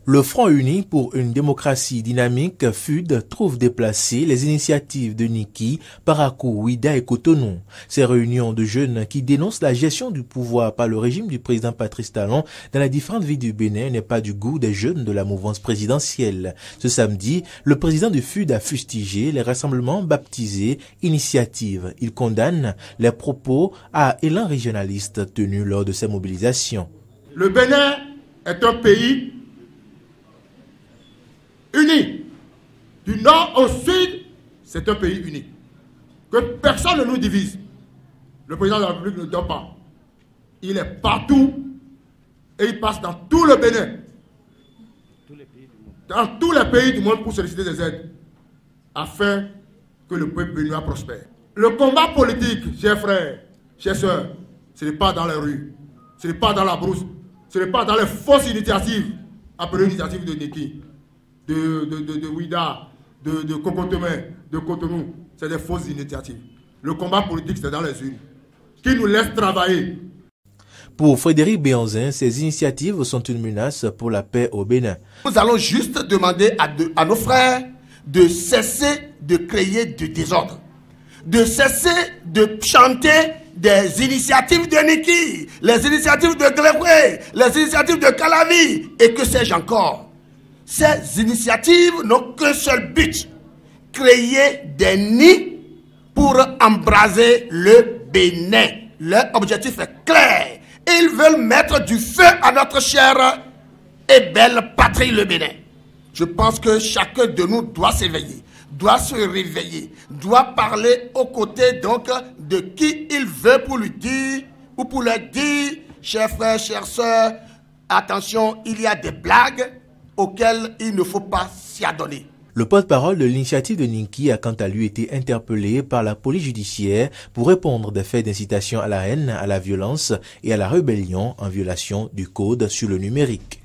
Le Front uni pour une démocratie dynamique, FUD, trouve déplacées les initiatives de Niki, Parakou, Ouida et Cotonou. Ces réunions de jeunes qui dénoncent la gestion du pouvoir par le régime du président Patrice Talon dans les différentes villes du Bénin n'est pas du goût des jeunes de la mouvance présidentielle. Ce samedi, le président du FUD a fustigé les rassemblements baptisés initiatives. Il condamne les propos à élan régionaliste tenus lors de ces mobilisations. Le Bénin est un pays uni. Du nord au sud, c'est un pays uni. Que personne ne nous divise. Le président de la République ne dort pas. Il est partout et il passe dans tout le Bénin. Dans tous les pays du monde pour solliciter des aides afin que le peuple béninois prospère. Le combat politique, chers frères, chers sœurs, ce n'est pas dans les rues, ce n'est pas dans la brousse, ce n'est pas dans les fausses initiatives, appelées initiatives de Niki, de Ouida, de Cocotomé, de Cotonou. C'est des fausses initiatives. Le combat politique, c'est dans les urnes. Qui nous laisse travailler. Pour Frédéric Béanzin, ces initiatives sont une menace pour la paix au Bénin. Nous allons juste demander à nos frères de cesser de créer du désordre, de cesser de chanter des initiatives de Niki, les initiatives de Gléoué, les initiatives de Calavi et que sais-je encore. Ces initiatives n'ont qu'un seul but, créer des nids pour embraser le Bénin. Leur objectif est clair. Ils veulent mettre du feu à notre chère et belle patrie, le Bénin. Je pense que chacun de nous doit s'éveiller, doit se réveiller, doit parler aux côtés donc de qui il veut pour lui dire ou pour leur dire, chers frères, chères sœurs, attention, il y a des blagues auxquelles il ne faut pas s'y adonner. Le porte-parole de l'initiative de Niki a quant à lui été interpellé par la police judiciaire pour répondre des faits d'incitation à la haine, à la violence et à la rébellion en violation du code sur le numérique.